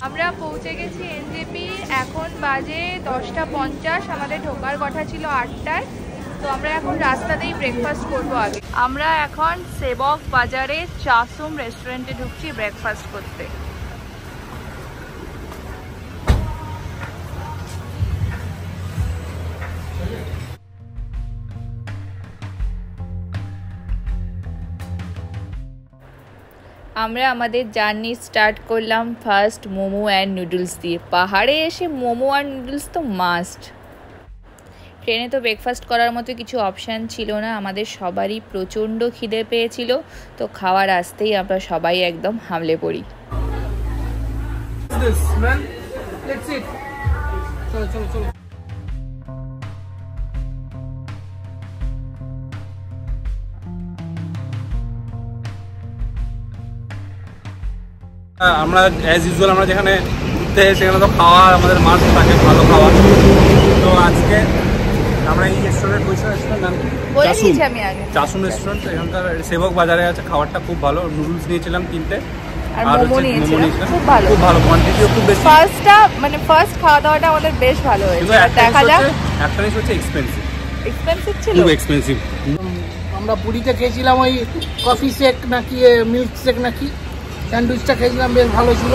আমরা পৌঁছে গেছি এনজেপি। এখন বাজে 10:50। আমাদের ঢোকার কথা ছিল 8টায়। তো আমরা এখন রাস্তাতেই ব্রেকফাস্ট করবো আগে। আমরা এখন সেবক বাজারে চাসুম রেস্টুরেন্টে ঢুকছি ব্রেকফাস্ট করতে। আমরা আমাদের জার্নি স্টার্ট করলাম ফার্স্ট মোমো অ্যান্ড নুডলস দিয়ে। পাহাড়ে এসে মোমো আর নুডলস তো মাস্ট। ট্রেনে তো ব্রেকফাস্ট করার মতো কিছু অপশান ছিল না, আমাদের সবারই প্রচণ্ড খিদে পেয়েছিল। তো খাওয়ার আসতেই আমরা সবাই একদম হামলে পড়ি। আমরা অ্যাজ ইউজুয়াল আমরা যেখানে ঘুরতে সেখানে তো খাওয়া আমাদের মাছ থাকে, ভালো খাওয়া। তো আজকে আমরা এই রেস্টুরেন্ট চাসুম রেস্টুরেন্ট, এখানকার সেবক বাজারে আছে। খাবারটা খুব ভালো। নুডলস নিয়েছিলাম 3টে আর মোমো নিয়েছিলাম। খুব ভালো কোয়ান্টিটিও খুব বেশি। ফার্স্ট খাওয়া দাওয়াটা আমাদের বেশ ভালো হয়েছে। দেখা যাক। একটা জিনিস হচ্ছে এক্সপেন্সিভ ছিল, খুব এক্সপেন্সিভ। আমরা পুরীতে খেয়েছিলাম ওই কফি শেক নাকি মিল্ক শেক নাকি, স্যান্ডউইচটা খেয়েছিলাম, বেশ ভালো ছিল।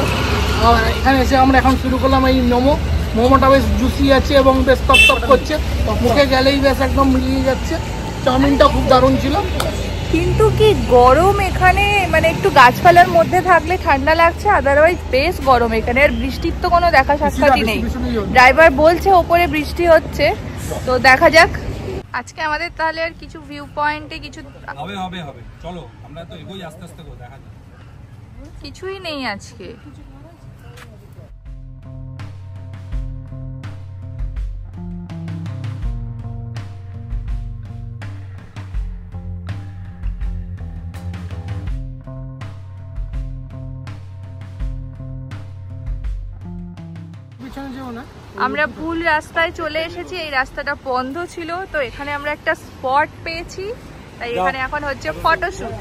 আর এখানে এসে আমরা এখন শুরু করলাম এই মোমোটা বেশ জুসি আছে এবং বেশ টপ করছে, মুখে গেলেই বেশ একদম মিলিয়ে যাচ্ছে। চাউমিনটা খুব দারুণ ছিল। কিন্তু কি গরম এখানে, মানে একটু গাছপালার মধ্যে থাকলে ঠান্ডা লাগছে, আদারওয়াইজ বেশ গরম এখানে। আর বৃষ্টির তো কোনো দেখা সাক্ষাৎই নেই। ড্রাইভার বলছে ওপরে বৃষ্টি হচ্ছে, তো দেখা যাক। আজকে আমাদের তাহলে আর কিছু ভিউ পয়েন্টে কিছু হবে চলো আমরা তো এগোই আস্তে আস্তে, দেখা যাক। কিছুই নেই আজকে। আমরা ভুল রাস্তায় চলে এসেছি। এই রাস্তাটা বন্ধ ছিল, তো এখানে আমরা একটা স্পট পেয়েছি, তাই এখানে এখন হচ্ছে ফটোশুট।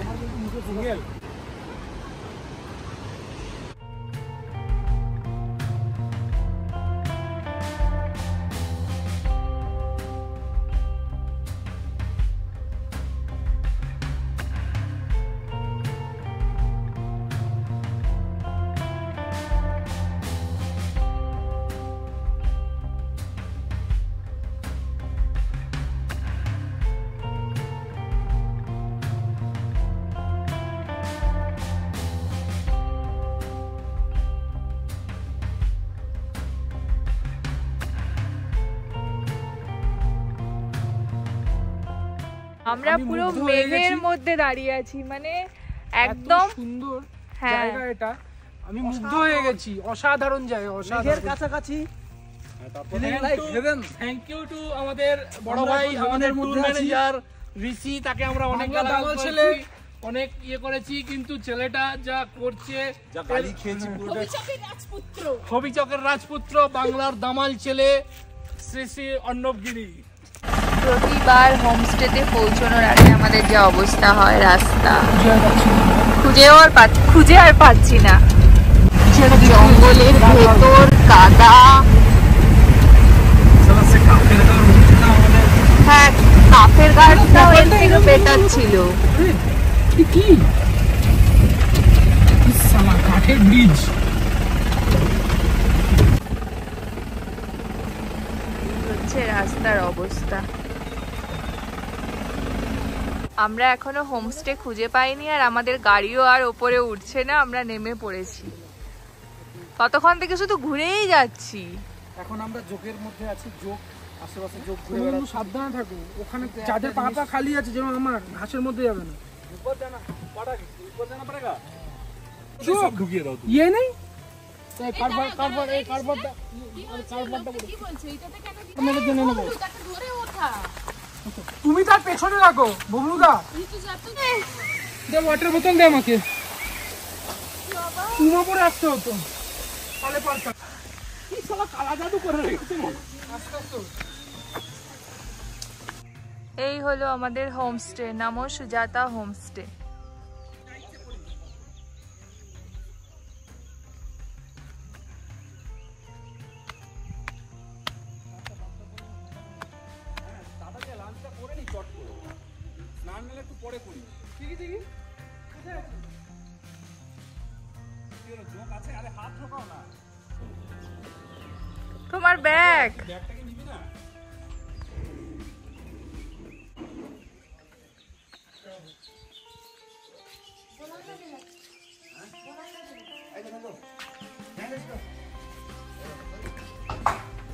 আমরা পুরো মেঘের মধ্যে দাঁড়িয়ে আছি, মানে একদম সুন্দর জায়গা এটা। আমি মুগ্ধ হয়ে গেছি, অসাধারণ জায়গা, অসাধারণ কাছাকাছি। থ্যাংক ইউ টু আমাদের বড় ভাই, আমাদের ট্যুর ম্যানেজার ঋষি, তাকে আমরা অনেক গালাগাল ছেলে অনেক করেছি, কিন্তু ছেলেটা যা করছে, হবিচকের রাজপুত্র, বাংলার দামাল ছেলে শ্রী শ্রী অর্ণব গিরি। প্রতিবার হোমস্টেতে পৌঁছানোর আগে আমাদের যে অবস্থা হয়, রাস্তা খুঁজে আর পাচ্ছি না। জঙ্গলের ভেতর কাদা। হ্যাঁ, কাফের ঘাটটাও এর থেকে বেটার ছিল। কি কাঠের ব্রিজ। হচ্ছে রাস্তার অবস্থা। আমরা এখনো হোমস্টে খুঁজে পাইনি, আর আমাদের গাড়িও আর ওপরে উঠছে না। আমরা নেমে পড়েছি, কতক্ষণ থেকে শুধু ঘুরেই যাচ্ছি। এখন আমরা জোকের মধ্যে আছি, জোক আশেপাশে জোক ঘুরে বেড়াচ্ছে। সাবধানে থাকো, ওখানে যাদের পা খালি আছে, যেমন আমার, ঘাসের মধ্যে যাবে না। জোক ঢুকিয়ে দাও, ইয়ে নেই তুমি তার পেছনে রাখো। ববলুদা, ওয়াটার বোতল দে আমাকে, তুমি পরে আসতে হতো তাহলে পারতাম। কালা জাদু করে রেখেছে। এই হলো আমাদের হোমস্টে, নামও সুজাতা হোমস্টে। পরে করি। দেখি দেখি কোথায় আছে? কি হলো, জোক আছে? আরে হাত ঢোকাও না। তোমার ব্যাগ। ব্যাগটাকে নিবি না?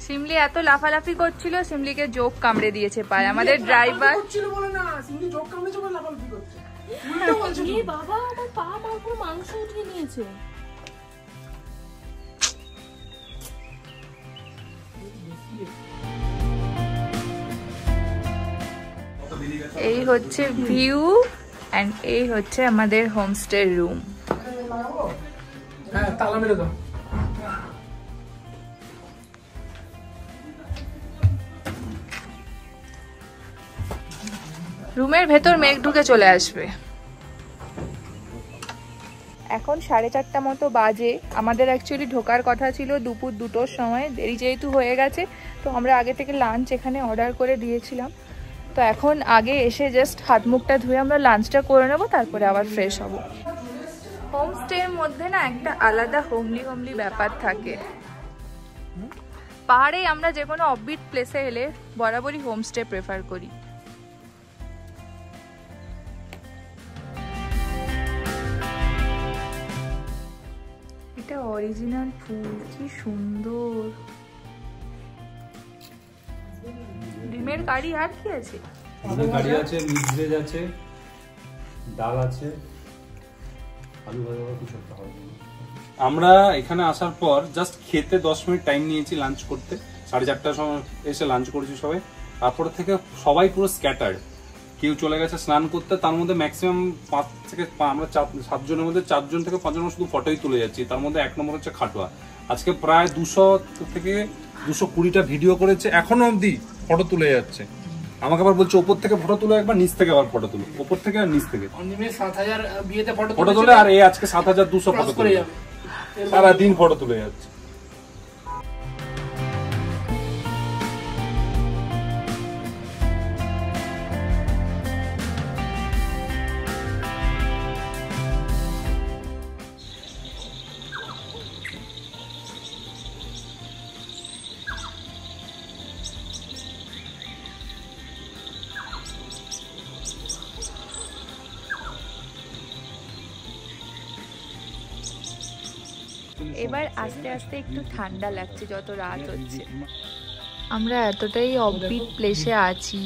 সিমলি এত লাফালাফি করছিল, সিমলিকে জোক কামড়ে দিয়েছে পায়। আমাদের ড্রাইভার করছিল বলে না, সিমলি জোক কামড়েছে বলে লাফালাফি করছে। এ বাবা, আমার পা আমার পুরো মাংস উঠিয়ে নিয়েছে। এই হচ্ছে ভিউ এন্ড এই হচ্ছে আমাদের হোমস্টে রুম। হ্যাঁ, তালা মেরে দাও। রুমের ভেতর মেঘ ঢুকে চলে আসবে। এখন 4:30 মতো বাজে। আমাদের অ্যাকচুয়ালি ঢোকার কথা ছিল দুপুর 2টোর সময়, দেরি যেহেতু হয়ে গেছে তো আমরা আগে থেকে লাঞ্চ এখানে অর্ডার করে দিয়েছিলাম। তো এখন আগে এসে জাস্ট হাত মুখটা ধুয়ে আমরা লাঞ্চটা করে নেব, তারপরে আবার ফ্রেশ হব। হোমস্টের মধ্যে না একটা আলাদা হোমলি ব্যাপার থাকে। পাহাড়ে আমরা যে কোনো অফবিট প্লেসে এলে বরাবরই হোমস্টে প্রেফার করি। এটা অরিজিনাল ফুল, কি সুন্দর। ডিমের কারি আর কি আছে? ডিমের কারি আছে, মিক্স ভেজ আছে, ডাল আছে, আলু ভাজা কিছু একটা হবে। আমরা এখানে আসার পর জাস্ট খেতে 10 মিনিট টাইম নিয়েছি লাঞ্চ করতে। 4:30টার সময় এসে লাঞ্চ করেছি সবাই। তারপর থেকে সবাই পুরো স্ক্যাটার্ড। কেউ চলে গেছে স্নান করতে, তার মধ্যে ম্যাক্সিমাম 5 থেকে আমরা 7 জনের মধ্যে 4 জন থেকে 5 জন শুধু ফটোই তুলে যাচ্ছি। তার মধ্যে 1 নম্বর হচ্ছে খাটুয়া। আজকে প্রায় 200 থেকে 220টা ভিডিও করেছে, এখনো অবধি ফটো তুলে যাচ্ছে। আমাকে আবার বলছে ওপর থেকে ফটো তুলে একবার, নিচ থেকে আবার ফটো তুলো, ওপর থেকে আর নিচ থেকে। অনিমে 7000 বিয়েতে ফটো তুলে, আর এই আজকে 7200 ফটো তুলে যাবে। সারা দিন ফটো তুলে যাচ্ছে। এবার আস্তে আস্তে একটু ঠান্ডা লাগছে যত রাত হচ্ছে। আমরা এতটাই অফবিট প্লেসে আছি,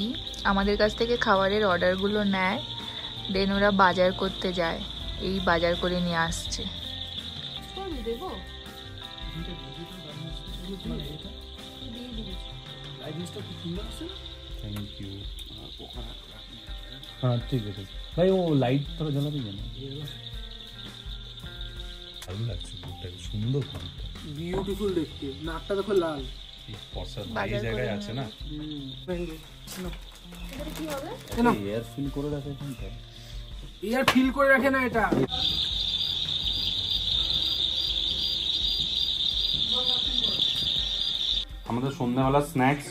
আমাদের কাছ থেকে খাবারের অর্ডারগুলো নেয়, দেন ওরা বাজার করতে যায়, এই বাজার করে নিয়ে আসছে। हाँ ठीक है भाई, वो लाइट थोड़ा जला दीजिए ना। ভালো লাগছে, সুন্দর ফুলটা, বিউটিফুল দেখতে। নাকটা দেখো লাল, এই জায়গায় আছে না। এয়ার ফিল করে রাখে এখানটা, এয়ার ফিল করে রাখে না এটা। আমাদের সন্ধ্যাবেলা স্ন্যাক্স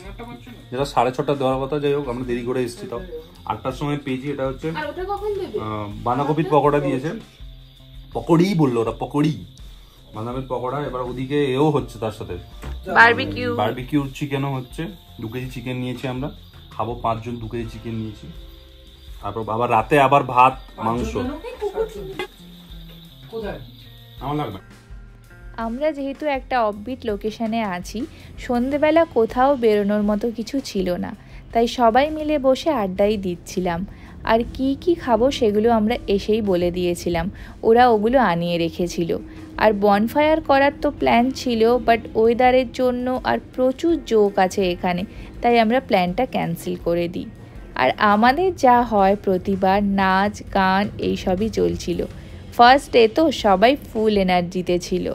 যেটা 6:30 দেওয়ার কথা, যাই হোক আমরা দেরি করে এসেছি। তাও 8টার সময় পেয়েছি। এটা হচ্ছে বাঁধাকপির পকোড়া দিয়েছে, পকোড়ি বললো ওরা, পকোড়ি বাঁধাকপির পকোড়া। এবার ওদিকে এও হচ্ছে, তার সাথে বারবিকিউ চিকেনও হচ্ছে। 2 কেজি চিকেন নিয়েছি আমরা, খাবো 5 জন, 2 কেজি চিকেন নিয়েছি। তারপর আবার রাতে আবার ভাত মাংস। আমার লাগবে। আমরা যেহেতু একটা অফবিট লোকেশনে আছি, সন্ধেবেলা কোথাও বেরোনোর মতো কিছু ছিল না, তাই সবাই মিলে বসে আড্ডাই দিচ্ছিলাম। আর কি কি খাবো সেগুলো আমরা এসেই বলে দিয়েছিলাম, ওরা ওগুলো আনিয়ে রেখেছিল। আর বনফায়ার করার তো প্ল্যান ছিল, বাট ওয়েদারের জন্য আর প্রচুর জোক আছে এখানে, তাই আমরা প্ল্যানটা ক্যান্সেল করে দিই। আর আমাদের যা হয় প্রতিবার, নাচ গান এইসবই চলছিল। ফার্স্ট ডে তো সবাই ফুল এনার্জিতে ছিল।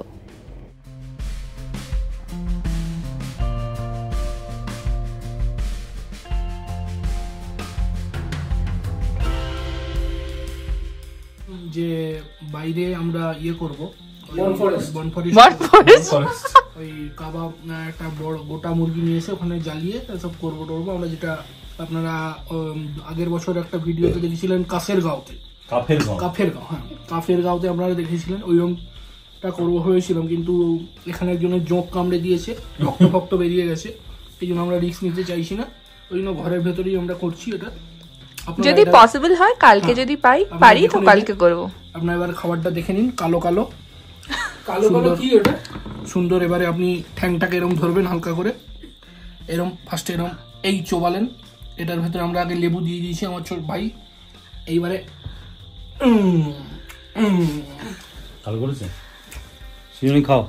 যে বাইরে আমরা ইয়ে করবো, ওই কাবাব, একটা বড় গোটা মুরগি নিয়ে এসে ওখানে জ্বালিয়ে সব করবো টরবো আমরা, যেটা আপনারা আগের বছর একটা ভিডিওতে দেখেছিলেন কাফের গাঁওতে, হ্যাঁ কাফের গাঁওতে আপনারা দেখেছিলেন ওইরকমটা করবো হয়েছিলাম, কিন্তু এখানে একজনের জোঁক কামড়ে দিয়েছে, রক্ত ফক্ত বেরিয়ে গেছে, এই জন্য আমরা রিস্ক নিতে চাইছি না, ওই জন্য ঘরের ভেতরেই আমরা করছি এটা। যদি পসিবল হয় কালকে যদি পারি তো কালকে করব। আপনারা এবার খাবারটা দেখে নিন, কালো কালো কি এটা সুন্দর। এবারে আপনি ঠ্যাংটাকে এরকম ধরবেন হালকা করে, এরকম ফার্স্টে এরকম এই চোবালেন, এটার ভেতরে আমরা আগে লেবু দিয়ে দিয়েছি আমার ছোট ভাই, এইবারে খাও,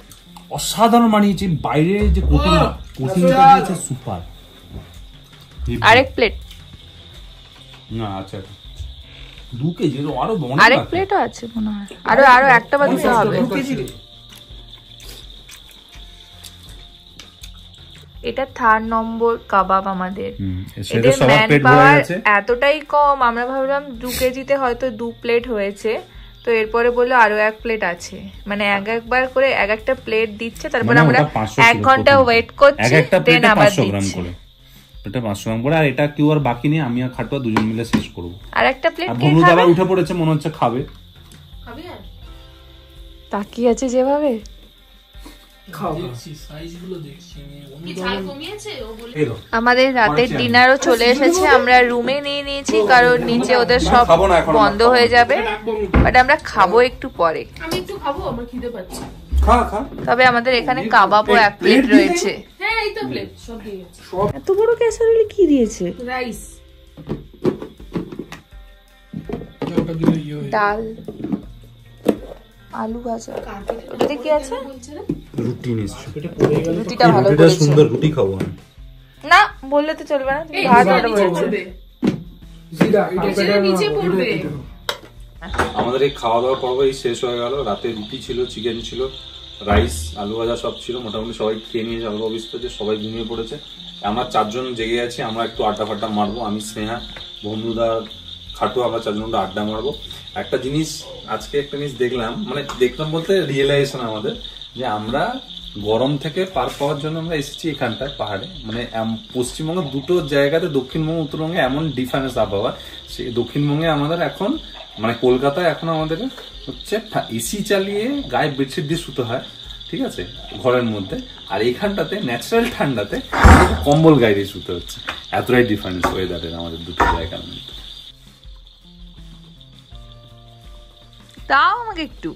অসাধারণ বানিয়েছি, বাইরে যে কোটিংটা দিয়েছে সুপার। আরেক প্লেট না আচ্ছা 2 কেজি আরো আরেক প্লেটও আছে মনে হয়, আরো একটা বাকি হবে। 2 কেজি এটা 3rd নম্বর কাবাব আমাদের। এদের ম্যান পাওয়ার এতটাই কম, আমরা ভাবলাম 2 কেজিতে হয়তো 2 প্লেট হয়েছে, তো এরপরে বললো আরো 1 প্লেট আছে, মানে একবার করে একটা প্লেট দিচ্ছে, তারপরে আমরা 1 ঘন্টা ওয়েট করছি, দেন আবার দিচ্ছে। এটা 500 গ্রাম করে, আর এটা কেউ আর বাকি নেই, আমি আর খাটুয়া দুজন মিলে শেষ করবো। আর একটা প্লেট কে খাবে? আবার উঠে পড়েছে, মনে হচ্ছে খাবে। তাকিয়ে আছে যেভাবে, আমাদের রাতের ডিনারও চলে এসেছে, আমরা রুমে নিয়ে নিয়েছি কারণ নিচে ওদের সব বন্ধ হয়ে যাবে, বাট আমরা খাবো একটু পরে। আমি একটু খাবো, আমার খিদে পাচ্ছে। তবে আমাদের এখানে কাবাবও 1 প্লেট রয়েছে। হ্যাঁ এই তো প্লেট সব দিয়ে গেছে। এত বড় ক্যাসারোলে কি দিয়েছে? রাইস, ডাল, আলু ভাজা, ওটাতে কি আছে? রুটি নিশ্চয়, রুটিটা ভালো করেছে, সুন্দর রুটি খাবো না বললে তো চলবে না, তুমি ভাত অর্ডার করেছো। নিচে পড়বে। আমাদের এই খাওয়া দাওয়া পর্ব এই শেষ হয়ে গেল। রাতে রুটি ছিল, চিকেন ছিল, রাইস, আলু ভাজা সব ছিল, মোটামুটি সবাই খেয়ে নিয়েছে, অল্প বিস্তরে সবাই ঘুমিয়ে পড়েছে। আমরা 4 জন জেগে আছি, আমরা একটু আড্ডা ফাড্ডা মারবো, আমি স্নেহা, বন্ধুদা, খাটু, আমরা 4 জন আড্ডা মারবো। একটা জিনিস আজকে একটা জিনিস দেখলাম, মানে দেখলাম বলতে রিয়েলাইজেশন আমাদের, যে আমরা গরম থেকে পার পাওয়ার জন্য আমরা এসেছি এখানটায় পাহাড়ে, মানে পশ্চিমবঙ্গের 2টো জায়গাতে, দক্ষিণবঙ্গ উত্তরবঙ্গে এমন ডিফারেন্স আবহাওয়া। সেই দক্ষিণবঙ্গে আমাদের এখন, মানে কলকাতায় এখন আমাদের হচ্ছে এসি চালিয়ে গায়ে বেডশিট দিয়ে শুতে হয়, ঠিক আছে, ঘরের মধ্যে, আর এইখানটাতে ন্যাচারাল ঠান্ডাতে কম্বল গায়ে দিয়ে শুতে হচ্ছে। এতটাই ডিফারেন্স ওয়েদারের আমাদের 2টো জায়গার মধ্যে। দাও আমাকে একটু।